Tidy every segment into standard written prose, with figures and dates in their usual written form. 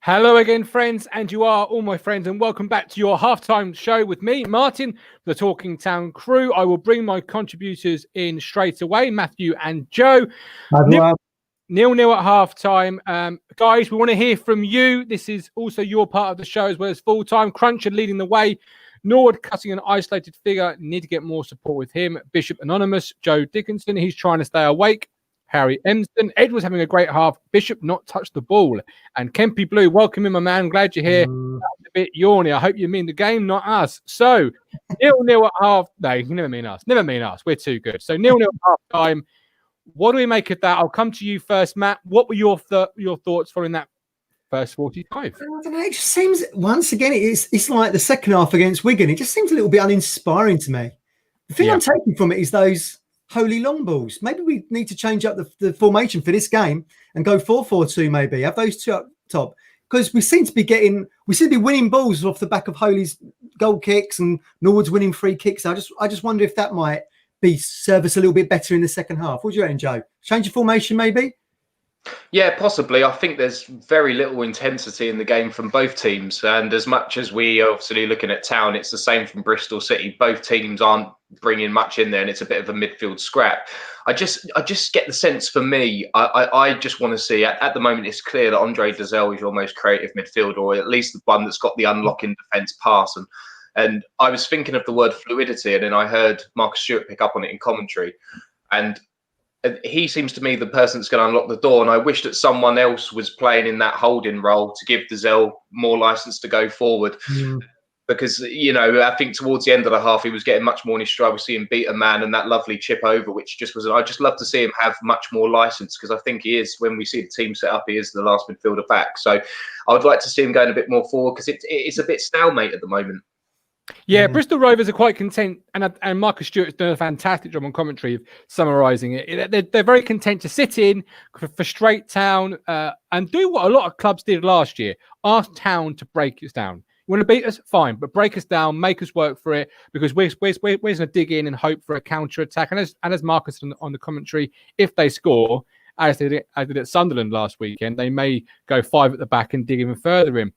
Hello again, friends, and you are all my friends, and welcome back to your halftime show with me, Martin, the Talking Town crew. I will bring my contributors in straight away, Matthew and Joe. Nil-nil at halftime. Guys, we want to hear from you. This is also your part of the show as well as full-time. Cruncher leading the way. Norwood cutting an isolated figure. Need to get more support with him. Bishop Anonymous. Joe Dickinson. He's trying to stay awake. Harry Emston. Edwards having a great half. Bishop not touched the ball. And Kempy Blue, welcome in, my man. Glad you're here. A bit yawny. I hope you mean the game, not us. So, 0-0 at half. No, you never mean us. Never mean us. We're too good. So, 0-0 at half time. What do we make of that? I'll come to you first, Matt. What were your thoughts following that first 45? I don't know. It just seems, once again, it's like the second half against Wigan. It just seems a little bit uninspiring to me. The thing I'm taking from it is those holy long balls. Maybe we need to change up the formation for this game and go 4-4-2 maybe. Have those two up top. Because we seem to be winning balls off the back of Holy's goal kicks and Norwood's winning free kicks. I just wonder if that might serve us a little bit better in the second half. What do you reckon, Joe? Change your formation maybe? Yeah, possibly. I think there's very little intensity in the game from both teams. And as much as we are obviously looking at Town, it's the same from Bristol City. Both teams aren't bringing much in there, and it's a bit of a midfield scrap. I just get the sense, for me, I just want to see, at the moment, it's clear that Andre Dazelle is your most creative midfielder, or at least the one that's got the unlocking defence pass. And I was thinking of the word fluidity, and then I heard Marcus Stewart pick up on it in commentary. And he seems to me the person that's going to unlock the door. And I wish that someone else was playing in that holding role to give Dazelle more license to go forward. Because, I think towards the end of the half, he was getting much more in his stride. We see him beat a man and that lovely chip over, which just was, I just love to see him have much more license, because I think he is, when we see the team set up, he is the last midfielder back. So I would like to see him going a bit more forward, because it's a bit stalemate at the moment. Yeah, Bristol Rovers are quite content, and Marcus Stewart's done a fantastic job on commentary of summarising it. They're very content to sit in, frustrate Town, and do what a lot of clubs did last year: ask Town to break us down. You want to beat us? Fine, but break us down, make us work for it, because we're going to dig in and hope for a counter attack. And as Marcus on the commentary, if they score, as they did at Sunderland last weekend, they may go 5 at the back and dig even further in.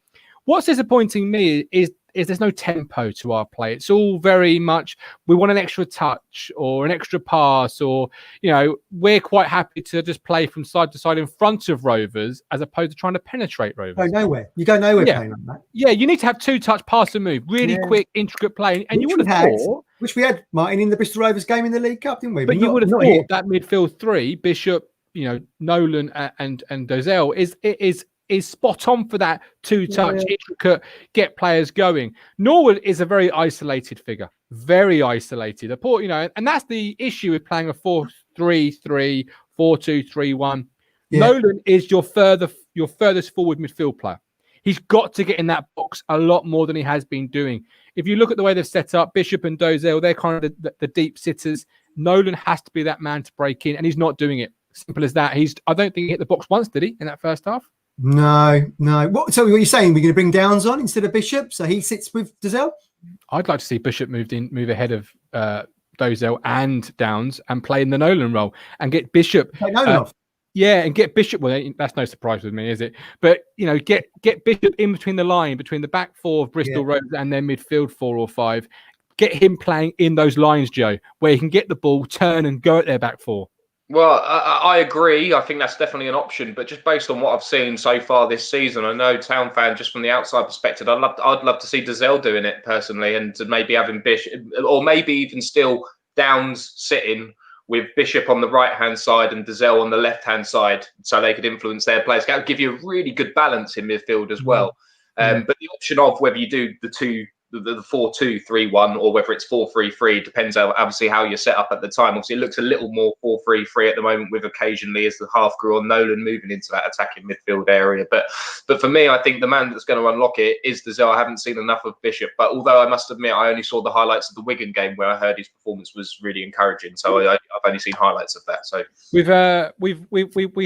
What's disappointing me is there's no tempo to our play. It's all very much, we want an extra touch or an extra pass, or, we're quite happy to just play from side to side in front of Rovers as opposed to trying to penetrate Rovers. You go nowhere playing like that. Yeah, you need to have 2 touch, pass and move, really quick, intricate play. And you would have thought, which we had, Martin, in the Bristol Rovers game in the League Cup, didn't we? But you would have thought that midfield 3, Bishop, Nolan and Dozell is spot on for that 2-touch, intricate, get players going. Norwood is a very isolated figure, very isolated. And that's the issue with playing a 4-3-3, 4-2-3-1. Nolan is your furthest forward midfield player. He's got to get in that box a lot more than he has been doing. If you look at the way they've set up, Bishop and Dozell, they're kind of the deep sitters. Nolan has to be that man to break in, and he's not doing it. Simple as that. I don't think he hit the box once, did he, in that first half? No. So what are you saying? We're going to bring Downs on instead of Bishop, so he sits with Dazelle? I'd like to see Bishop move ahead of Dozell and Downs and play in the Nolan role and get Bishop. Off. Yeah, and get Bishop. Well, that's no surprise with me, is it? But get Bishop in between the line, between the back 4 of Bristol Rovers and their midfield 4 or 5. Get him playing in those lines, Joe, where he can get the ball, turn, and go at their back 4. Well, I agree. I think that's definitely an option. But just based on what I've seen so far this season, I know Town fan, just from the outside perspective, I'd love to see Dazelle doing it personally, and to maybe having Bishop, or maybe even still Downs sitting with Bishop on the right-hand side and Dazelle on the left-hand side, so they could influence their players. That would give you a really good balance in midfield as well. But the option of whether you do the 4-2-3-1 or whether it's 4-3-3 depends obviously how you're set up at the time. Obviously, it looks a little more 4-3-3 at the moment, with occasionally, as the half grew on, Nolan moving into that attacking midfield area. But for me, I think the man that's going to unlock it is Dazelle. I haven't seen enough of Bishop, but although I must admit I only saw the highlights of the Wigan game, where I heard his performance was really encouraging. So I've only seen highlights of that. So we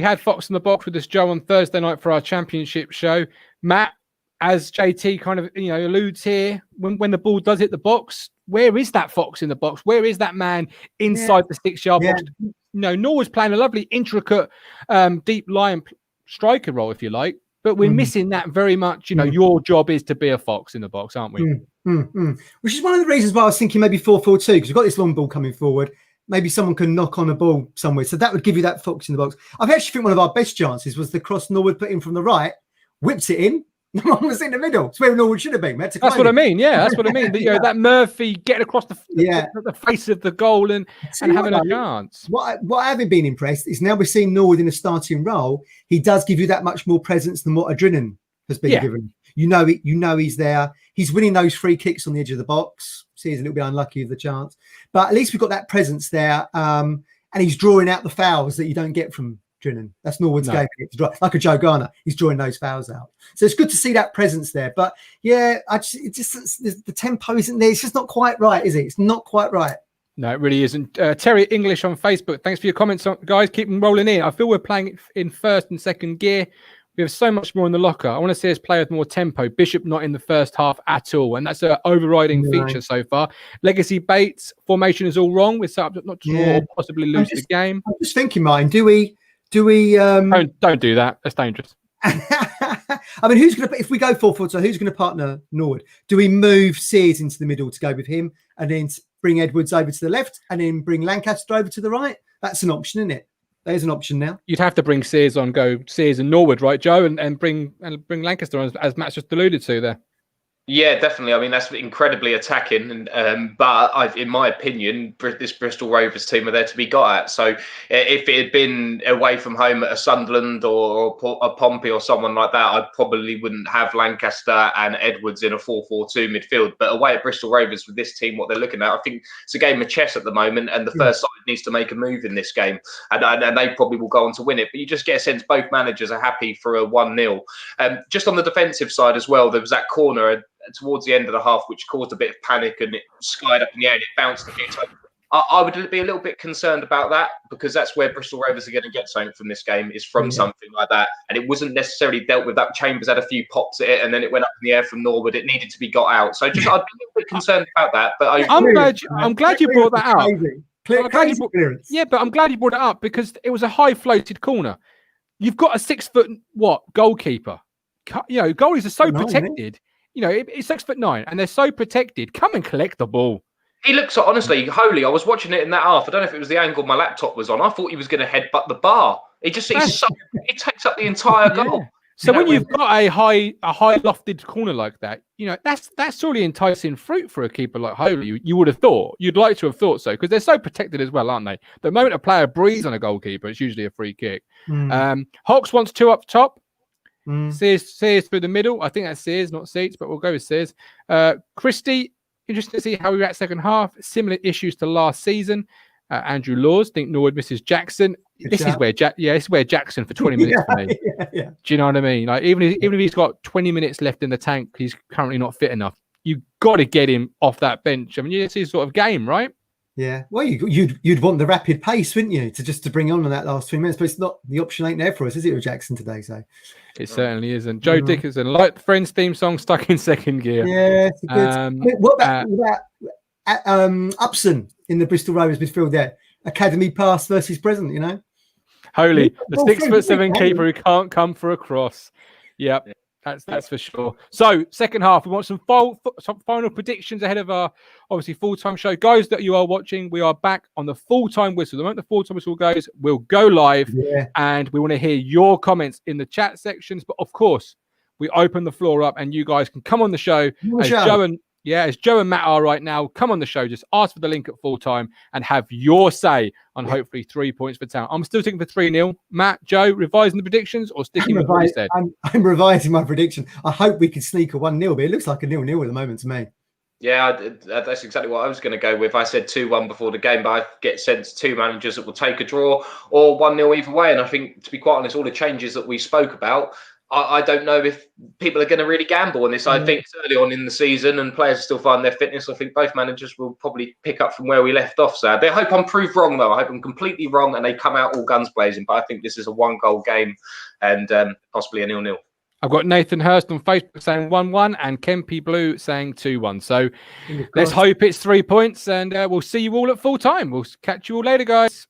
had Fox in the Box with us, Joe, on Thursday night for our championship show. Matt, as JT kind of alludes here, when the ball does hit the box, where is that Fox in the box? Where is that man inside the 6-yard box? Norwood's playing a lovely, intricate, deep line striker role, if you like. but we're missing that very much. You know, your job is to be a fox in the box, aren't we? Which is one of the reasons why I was thinking maybe 4-4-2, because we've got this long ball coming forward. Maybe someone can knock on a ball somewhere. So that would give you that fox in the box. I actually think one of our best chances was the cross Norwood put in from the right, whips it in. No one was in the middle. It's where Norwood should have been. That's what I mean. Yeah, that's what I mean. You know, that Murphy getting across the face of the goal and having a chance. What I haven't been impressed is now we're seeing Norwood in a starting role. He does give you that much more presence than what Adrinan has been given. You know he's there. He's winning those free kicks on the edge of the box. See, he's a little bit unlucky with the chance, but at least we've got that presence there. And he's drawing out the fouls that you don't get from Drinan. That's Norwood's game. Like a Joe Garner, he's drawing those fouls out. So it's good to see that presence there. But yeah, the tempo isn't there. It's just not quite right, is it? It's not quite right. No, it really isn't. Terry English on Facebook. Thanks for your comments, guys. Keep them rolling in. I feel we're playing in first and second gear. We have so much more in the locker. I want to see us play with more tempo. Bishop not in the first half at all. And that's an overriding feature so far. Legacy Bates formation is all wrong. We're set up not to draw or possibly lose the game. I'm just thinking, Martin, do we don't do that. That's dangerous. I mean, who's going to, if we go 4-4, so who's going to partner Norwood? Do we move Sears into the middle to go with him and then bring Edwards over to the left and then bring Lancaster over to the right? That's an option, isn't it? There's an option now. You'd have to bring Sears on, go Sears and Norwood, right, Joe, and bring Lancaster on, as Matt's just alluded to there. Yeah, definitely. I mean, that's incredibly attacking, but in my opinion, this Bristol Rovers team are there to be got at. So if it had been away from home at a Sunderland or a Pompey or someone like that, I probably wouldn't have Lancaster and Edwards in a 4-4-2 midfield. But away at Bristol Rovers with this team, what they're looking at, I think it's a game of chess at the moment, and the first side needs to make a move in this game, and they probably will go on to win it. But you just get a sense both managers are happy for a 1-0. Just on the defensive side as well, there was that corner towards the end of the half, which caused a bit of panic, and it skied up in the air and it bounced a few times. I would be a little bit concerned about that, because that's where Bristol Rovers are going to get something from this game, is from something like that. And it wasn't necessarily dealt with. That Chambers had a few pops at it, and then it went up in the air from Norwood. It needed to be got out. So I'd be a little bit concerned about that. But I'm glad you brought that up. But I'm glad you brought it up, because it was a high floated corner. You've got a 6-foot goalkeeper. You know, goalies are so protected. You know, it's 6'9", and they're so protected. Come and collect the ball. He looks, honestly, Holy. I was watching it in that half. I don't know if it was the angle my laptop was on. I thought he was going to headbutt the bar. He takes up the entire goal. So when you've got a high lofted corner like that, you know, that's really enticing fruit for a keeper like Holy. You would have thought. You'd like to have thought so, because they're so protected as well, aren't they? The moment a player breathes on a goalkeeper, it's usually a free kick. Hawks wants 2 up top. Sears through the middle. I think that's Sears, not Seats, but we'll go with Sears. Christie, interesting to see how we react second half. Similar issues to last season. Andrew Laws, think Norwood misses Jackson. This is where Jackson for 20 minutes for me. Do you know what I mean? Like even if he's got 20 minutes left in the tank, he's currently not fit enough. You've got to get him off that bench. I mean, it's his sort of game, right? Yeah, well, you'd want the rapid pace, wouldn't you, to bring on that last 3 minutes? But it's not, the option ain't there for us, is it, with Jackson today? So it certainly isn't. Joe Dickerson, like the Friends theme song, stuck in second gear. Yeah, it's good. What about Upson in the Bristol Rovers midfield there? Academy past versus present, you know. Holy, the 6'7" keeper who can't come for a cross. Yep. That's for sure. So, second half, we want some final predictions ahead of our, obviously, full-time show. Guys that you are watching, we are back on the full-time whistle. The moment the full-time whistle goes, we'll go live, and we want to hear your comments in the chat sections. But, of course, we open the floor up, and you guys can come on the show. As Joe and Matt are right now, come on the show. Just ask for the link at full time and have your say on hopefully 3 points for Town. I'm still sticking for 3-0. Matt, Joe, revising the predictions or sticking with what you said? I'm revising my prediction. I hope we can sneak a 1-0, but it looks like a 0-0 at the moment to me. Yeah, that's exactly what I was going to go with. I said 2-1 before the game, but I get sense 2 managers that will take a draw or 1-0 either way. And I think, to be quite honest, all the changes that we spoke about, I don't know if people are going to really gamble on this. I think it's early on in the season and players still find their fitness. I think both managers will probably pick up from where we left off. So I hope I'm proved wrong, though. I hope I'm completely wrong and they come out all guns blazing. But I think this is a 1-goal game and possibly a 0-0. I've got Nathan Hurst on Facebook saying 1-1 and Kempy Blue saying 2-1. So let's hope it's 3 points and we'll see you all at full time. We'll catch you all later, guys.